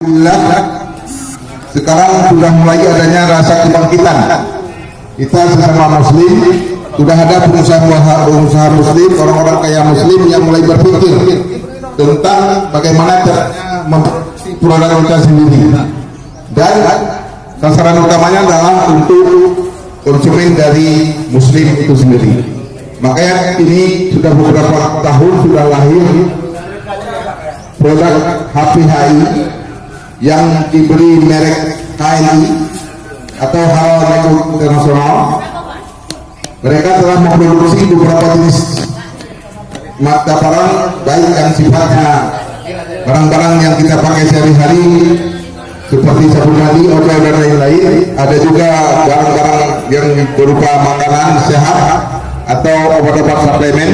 Alhamdulillah, sekarang sudah mulai adanya rasa kebangkitan. Kita sesama muslim, sudah ada pengusaha muslim, orang-orang kaya muslim yang mulai berpikir tentang bagaimana caranya memproduksi produk kita sendiri. Dan sasaran utamanya adalah untuk konsumen dari muslim itu sendiri. Makanya ini sudah beberapa tahun sudah lahir produk HPHI yang diberi merek HNI atau Halal Network Internasional. Mereka telah memproduksi beberapa jenis mata barang, baik yang sifatnya barang-barang yang kita pakai sehari-hari seperti sabun mandi, oil dan lain-lain. Ada juga barang-barang yang berupa makanan sehat atau obat-obat suplemen,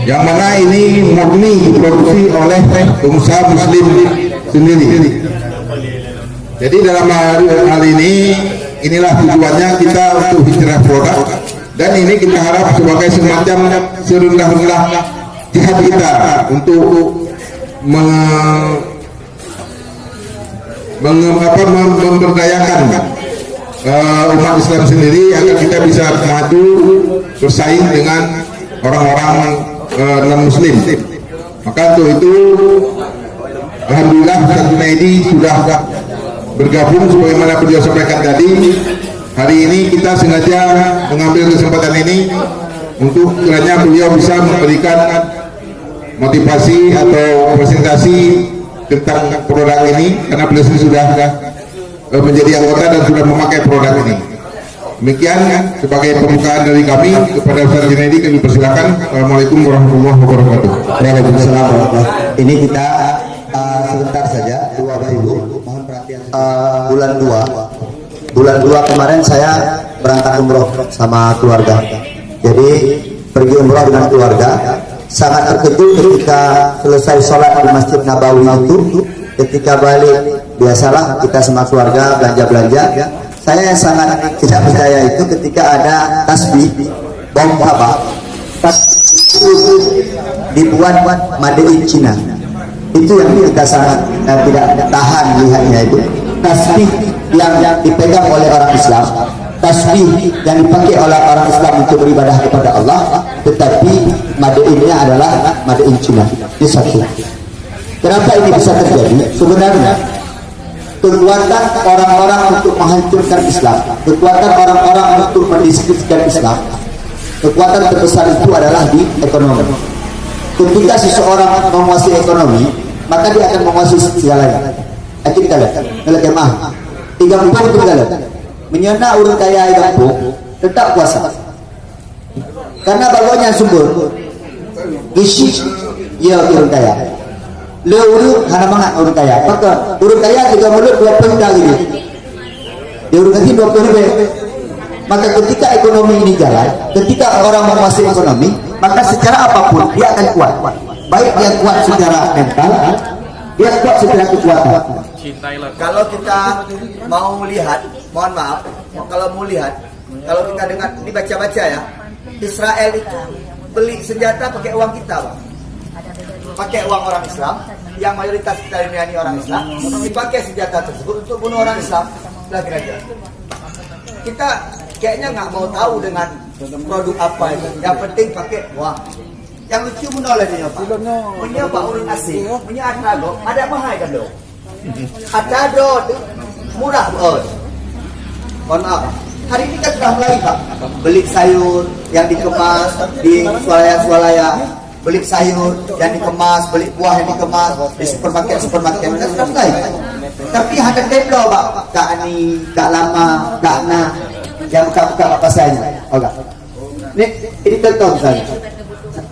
yang mana ini murni diproduksi oleh pengusaha muslim sendiri. Jadi dalam hal ini, inilah tujuannya kita untuk hijrah produk, dan ini kita harap sebagai semacam serendah-rendah jihad kita untuk memberdayakan umat Islam sendiri agar kita bisa maju bersaing dengan orang-orang non-muslim. Maka untuk itu alhamdulillah Ustaz Junaidi sudah bergabung sebagaimana beliau sampaikan tadi. Hari ini kita sengaja mengambil kesempatan ini untuk kiranya beliau bisa memberikan motivasi atau presentasi tentang produk ini, karena beliau sudah menjadi anggota dan sudah memakai produk ini. Demikian sebagai pembukaan dari kami. Kepada Ustaz Junaidi kami persilakan. Assalamualaikum warahmatullahi wabarakatuh. Waalaikumsalam. Ini kita sebentar saja, 2000. Mohon perhatian. Bulan 2 kemarin saya berangkat umroh sama keluarga. Jadi pergi umroh dengan keluarga. Sangat terkejut ketika selesai sholat di Masjid Nabawi itu. Ketika balik, biasalah kita sama keluarga belanja-belanja. Saya yang sangat tidak percaya itu ketika ada tasbih bom tabak dibuat made in China. Itu yang kita sangat tidak tahan lihatnya. Itu tasbih yang dipegang oleh orang Islam, tasbih yang dipakai oleh orang Islam untuk beribadah kepada Allah, tetapi made in-nya adalah made in China. Itu satu. Kenapa ini bisa terjadi? Sebenarnya kekuatan orang-orang untuk menghancurkan Islam, kekuatan orang-orang untuk mendiskreditkan Islam, kekuatan terbesar itu adalah di ekonomi. Ketika seseorang menguasai ekonomi, maka dia akan menguasai segalanya. Kita lihat, mah 30 itu galau. Menyana urang kaya igampung tetap kuasa. Karena bagonya subur. Isi ya urang kaya. Le urang hana mangat urang kaya. Maka urang kaya juga mulut 20 kali gitu. Dia urang kaya 20 Maka ketika ekonomi ini jalan, ketika orang menguasai ekonomi, maka secara apapun dia akan kuat. Baik dia kuat secara mental, dia kuat secara kekuatan. Kalau kita mau lihat, mohon maaf, kalau mau lihat, kalau kita dengar, ini baca-baca ya, Israel itu beli senjata pakai uang kita, Bang. Pakai uang orang Islam, yang mayoritas kita ini orang Islam, dipakai senjata tersebut untuk bunuh orang Islam. Kira-kira kita kayaknya nggak mau tahu dengan produk apa itu. Yang penting pakai uang. Yang lucu menoleh dia Pak. Punya Pak orang asing, punya ada mahal kan dong. Ada murah mohon maaf, hari ini kan sudah mulai Pak beli sayur yang dikemas di swalaya, beli sayur yang dikemas, beli buah yang dikemas di supermarket kan sudah mulai. Tapi ada templo Pak, gak lama, gak na yang buka apa saja. Oke, ini contoh misalnya,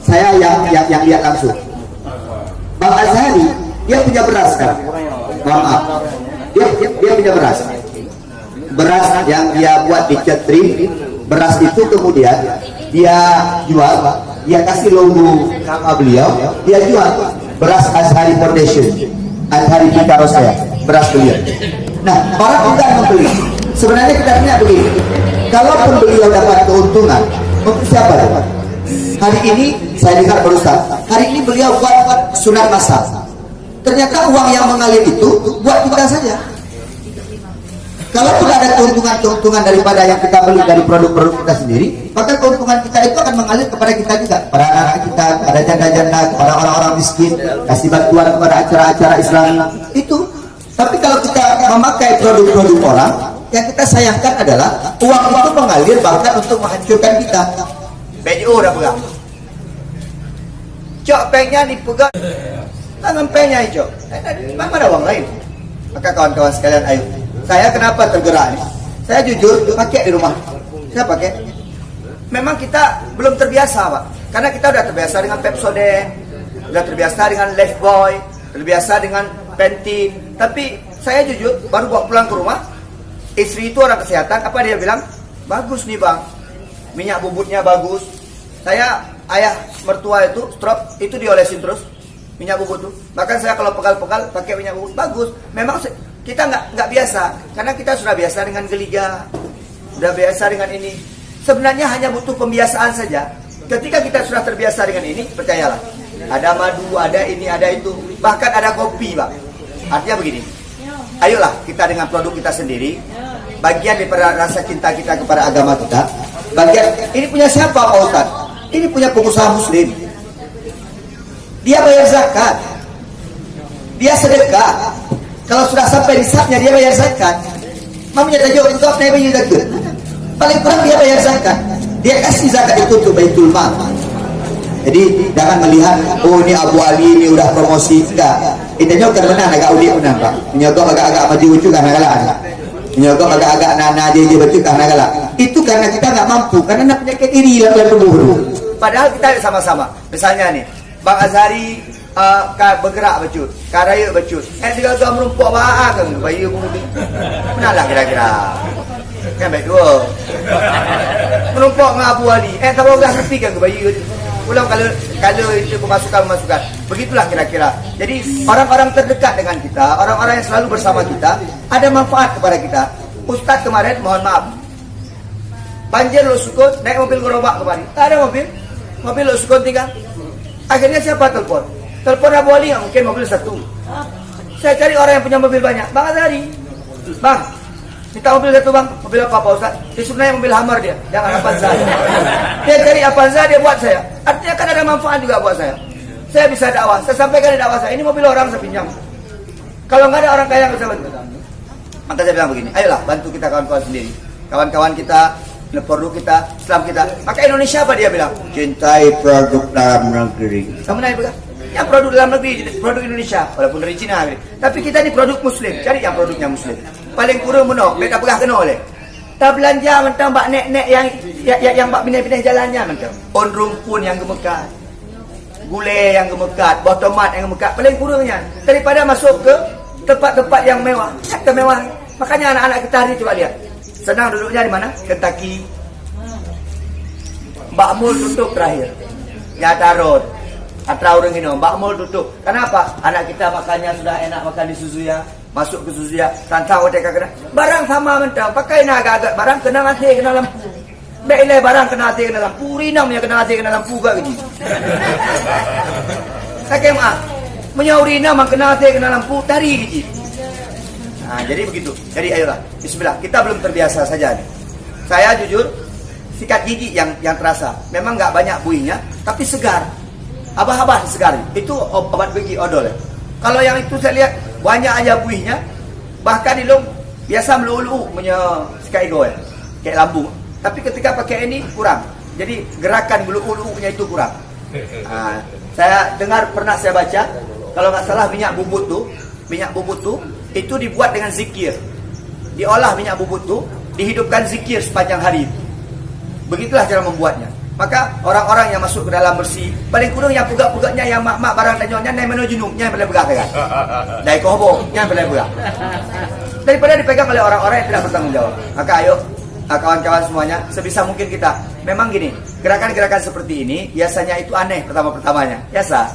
saya yang lihat langsung. Bang Azhari dia punya beras kan. Maaf, dia punya beras yang dia buat di catering. Beras itu kemudian dia jual, dia kasih logo nama beliau, dia jual beras Azhari Foundation, Azhari Kita Rosaya, beras beliau. Nah, orang tidak membeli. Sebenarnya kita punya begini, kalaupun beliau dapat keuntungan, untuk siapa dapat? Hari ini saya dengar berusaha, hari ini beliau buat sunat masal. Ternyata uang yang mengalir itu buat kita saja. Kalau tidak ada keuntungan daripada yang kita beli dari produk-produk kita sendiri, maka keuntungan kita itu akan mengalir kepada kita juga, kepada anak kita, kepada janda-janda, kepada orang-orang miskin, kasih bantuan kepada acara-acara Islam itu. Tapi kalau kita memakai produk-produk orang, yang kita sayangkan adalah uang itu mengalir bahkan untuk menghancurkan kita. BDO dah pegang. Cok pengnya dipegang. Tangan pengnya hijau. Mana ada uang lain? Maka kawan-kawan sekalian, ayo. Saya kenapa tergerak nih? Saya jujur pakai di rumah. Saya pakai. Memang kita belum terbiasa, Pak. Karena kita udah terbiasa dengan Pepsodent, udah terbiasa dengan Lifebuoy, terbiasa dengan Pantene. Tapi saya jujur baru bawa pulang ke rumah, istri itu orang kesehatan, apa dia bilang? Bagus nih, Bang. Minyak bubutnya bagus. Saya ayah mertua itu stroke, itu diolesin terus minyak bubut tuh. Bahkan saya kalau pegal-pegal pakai minyak bubut bagus. Memang kita nggak biasa, karena kita sudah biasa dengan geliga, sudah biasa dengan ini. Sebenarnya hanya butuh pembiasaan saja. Ketika kita sudah terbiasa dengan ini, percayalah, ada madu, ada ini, ada itu, bahkan ada kopi, Pak. Artinya begini, ayolah kita dengan produk kita sendiri, bagian daripada rasa cinta kita kepada agama kita. Bagian ini punya siapa, Pak Ustaz? Ini punya pengusaha Muslim. Dia bayar zakat, dia sedekah. Kalau sudah sampai nisabnya dia bayar zakat. Mamanya tajuk untuk apa bayar zakat? Paling kurang dia bayar zakat. Dia kasih zakat itu untuk Baitul Mal. Jadi jangan melihat, oh ini Abu Ali ini udah promosi, enggak. Itu kan menang agak udik menang, Pak. Menyogok agak-agak maju lucu karena galak. Menyogok agak-agak nana dia baca karena galak. Itu karena kita nggak mampu, karena nak penyakit iri dalam tubuh. Padahal kita sama-sama. Misalnya nih, Bang Azhari bergerak becut, karaya becut. Juga merumpuk bahan kan, bayi budi. Menanglah kira-kira. Kan baik dua. Merumpuk dengan Abu Ali. Tahu dah sepi kan bayi. Ulang kalau itu pemasukan. Begitulah kira-kira. Jadi orang-orang terdekat dengan kita, orang-orang yang selalu bersama kita, ada manfaat kepada kita. Ustaz kemarin, mohon maaf, banjir lo sukut, naik mobil gerobak kemarin. Tak ada mobil lo sukut tinggal. Akhirnya siapa telepon? Telepon Abu Ali, mungkin mobil satu. Saya cari orang yang punya mobil banyak. Bang Azhari, Bang, minta mobil satu, Bang. Mobil apa, Pak Ustaz? Dia sebenarnya mobil Hummer dia, jangan Avanza. Dia cari Avanza, dia buat saya. Artinya kan ada manfaat juga buat saya. Saya bisa dakwah, saya sampaikan di dakwah saya. Ini mobil orang, saya pinjam. Kalau nggak ada orang kaya yang bisa bantu. Maka saya bilang begini, ayolah bantu kita kawan-kawan sendiri. Kawan-kawan kita, produk kita, Islam kita. Maka Indonesia apa dia bilang? Cintai produk dalam negeri. Sama naik betul? Yang produk dalam negeri, produk Indonesia, walaupun dari Cina. Tapi kita ini produk Muslim, cari yang produknya Muslim. Paling kurang menok, mereka pegah kena oleh. Tak belanja mentang bak nek-nek yang bak pindah-pindah jalannya mentang. On rumpun yang gemekat, gulai yang gemekat, buah tomat yang gemekat. Paling kurangnya daripada masuk ke tempat-tempat yang mewah, mewah. Makanya anak-anak kita hari coba lihat. Senang duduknya di mana? Kentucky. Mbak Mul tutup terakhir. Nyata Road. Atau orang ini, Mbak Mul tutup. Kenapa? Anak kita makannya sudah enak makan di Suzuya. Masuk ke Suzuya, tantang mereka kena. Barang sama mentang, pakai nak agak-agak. Barang kena hati, kena lampu. Baiklah barang kena hati, kena lampu. Rinam yang kena hati, kena lampu juga gitu. Kakek maaf. Menyauri nama kena hati, kena lampu, tari gitu. Nah, jadi begitu. Jadi ayolah, bismillah. Kita belum terbiasa saja nih. Saya jujur, sikat gigi yang terasa. Memang nggak banyak buihnya, tapi segar. Abah-abah segar. Itu obat gigi odol ya. Kalau yang itu saya lihat banyak aja buihnya. Bahkan ilung biasa melulu punya sikat ego ya, kayak lambung. Tapi ketika pakai ini kurang. Jadi gerakan melulu-lunya itu kurang. Nah, saya dengar pernah saya baca, kalau nggak salah minyak bubut tuh itu dibuat dengan zikir. Diolah minyak bubut tuh, dihidupkan zikir sepanjang hari. Begitulah cara membuatnya. Maka orang-orang yang masuk ke dalam bersih, paling kurang yang pugak-pugaknya yang mak-mak barang tanyonya naik menu junubnya yang boleh pegang kan. Dari kohoboknya yang boleh pegang. Daripada dipegang oleh orang-orang yang tidak bertanggung jawab. Maka ayo kawan-kawan semuanya, sebisa mungkin kita. Memang gini, gerakan-gerakan seperti ini biasanya itu aneh pertama-pertamanya. Biasa.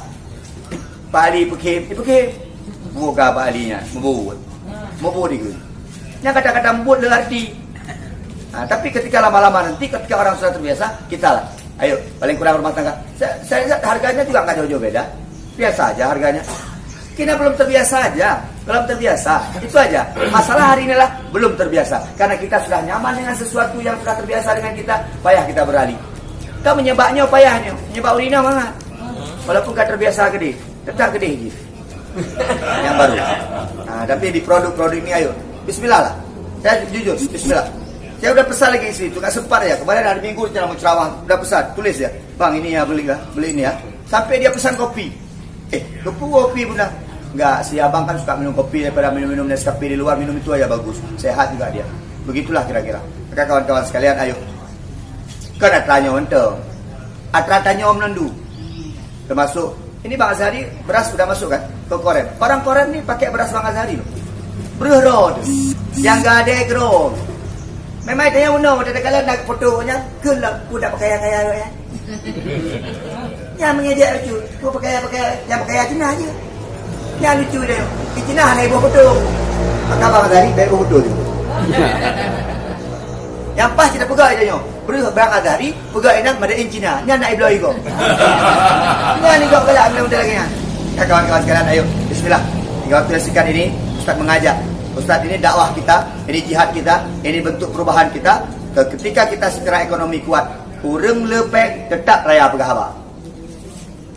Pak Ali pekim. Muka Pak Alinya membut itu. Yang kata-kata membut berarti. Nah, tapi ketika lama-lama nanti, ketika orang sudah terbiasa, kita lah. Ayo, paling kurang rumah tangga. Saya lihat harganya juga nggak jauh-jauh beda. Biasa aja harganya. Kita belum terbiasa aja, belum terbiasa. Itu aja. Masalah hari inilah belum terbiasa. Karena kita sudah nyaman dengan sesuatu yang sudah terbiasa dengan kita, payah kita beralih. Kau menyebabnya payahnya, menyebab urina banget. Walaupun kau terbiasa gede, tetap gede je. Yang baru. Nah, tapi di produk-produk ini ayo, bismillah lah. Saya jujur, bismillah. Saya udah pesan lagi istri itu, nggak sempat ya. Kemarin hari Minggu dia mau ceramah, udah pesan, tulis ya. Bang ini ya beli ini ya. Sampai dia pesan kopi. Kopi pun dah. Enggak, si abang kan suka minum kopi daripada minum Nescafe di luar, minum itu aja bagus. Sehat juga dia. Begitulah kira-kira. Maka kawan-kawan sekalian, ayo. Kan atranya untuk. Atratanya Om Nendu. Termasuk, ini Bang Azhari, beras sudah masuk kan? Ke Koren. Orang Koren nih pakai beras Bang Azhari loh. Bro, yang gak ada gro. Memang dia uno, dia kalau nak fotonya, gelap, udah pakai kaya ya. Yang mengejek lucu, aku pakai yang pakai Cina aja. Yang lucu dia, di Cina hanya ibu foto. Maka Bang Azhari baik foto tu. Yang pas kita pegang aja nyo. Bang Azhari pegang enak made in Cina. Ni anak iblau iko. Ni kau kelak ambil model lagi kan. Kawan-kawan sekalian, ayo bismillah. Tinggal waktu singkat ini Ustaz mengajak. Ustaz ini dakwah kita, ini jihad kita, ini bentuk perubahan kita. Ketika kita secara ekonomi kuat, urang lepek tetap raya pegahaba.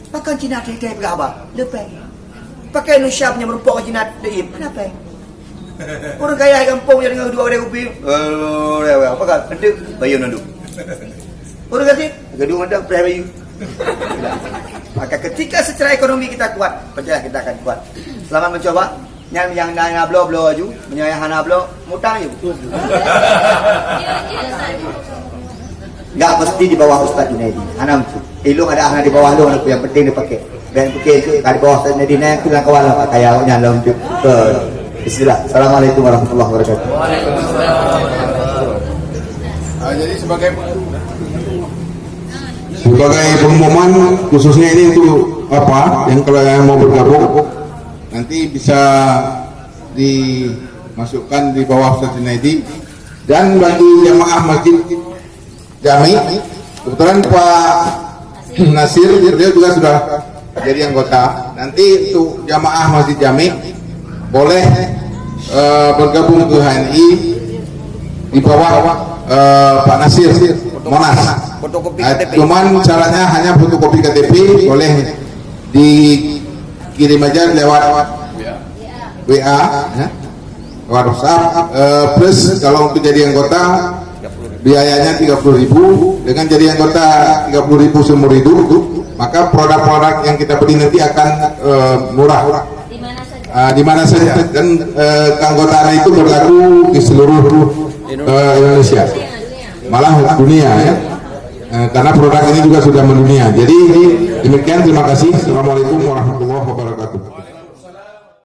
Makan Cina dia pegahaba, lepek. Pakai Indonesia punya merupuk Cina dia, kenapa? Orang kaya kampung yang dengan dua orang kopi. Apa kan? Ndek bayu nanduk. Orang kasih gedung anda pray bayu. Maka ketika secara ekonomi kita kuat, percaya kita akan kuat. Selamat mencoba. Yang nanya blow aju, menyayang hana blow, mutang yuk. Enggak mesti di bawah Ustaz Junaidi. Anam ilung ada anak di bawah lu, yang penting dipakai. Dan pakai itu di bawah Ustaz Junaidi nak bilang kawan lah kayaknya dalam ke Bismillah. Assalamualaikum warahmatullahi wabarakatuh. Jadi sebagai pengumuman khususnya ini untuk apa yang kalau yang mau bergabung nanti bisa dimasukkan di bawah Ustaz Junaidi. Dan bagi jamaah masjid Jami, kebetulan Pak Nasir dia juga sudah jadi anggota. Nanti untuk jamaah masjid Jami boleh bergabung ke HNI di bawah Pak Nasir Monas. Cuman caranya hanya fotokopi KTP, boleh dikirim aja lewat WA, lewat WhatsApp. Plus kalau untuk jadi anggota biayanya 30.000. Dengan jadi anggota 30.000 seumur hidup, maka produk-produk yang kita beli nanti akan murah. Di mana saja dan keanggotaan itu berlaku di seluruh Indonesia, malah dunia ya. Karena produk ini juga sudah mendunia. Jadi demikian, terima kasih. Assalamualaikum warahmatullahi wabarakatuh.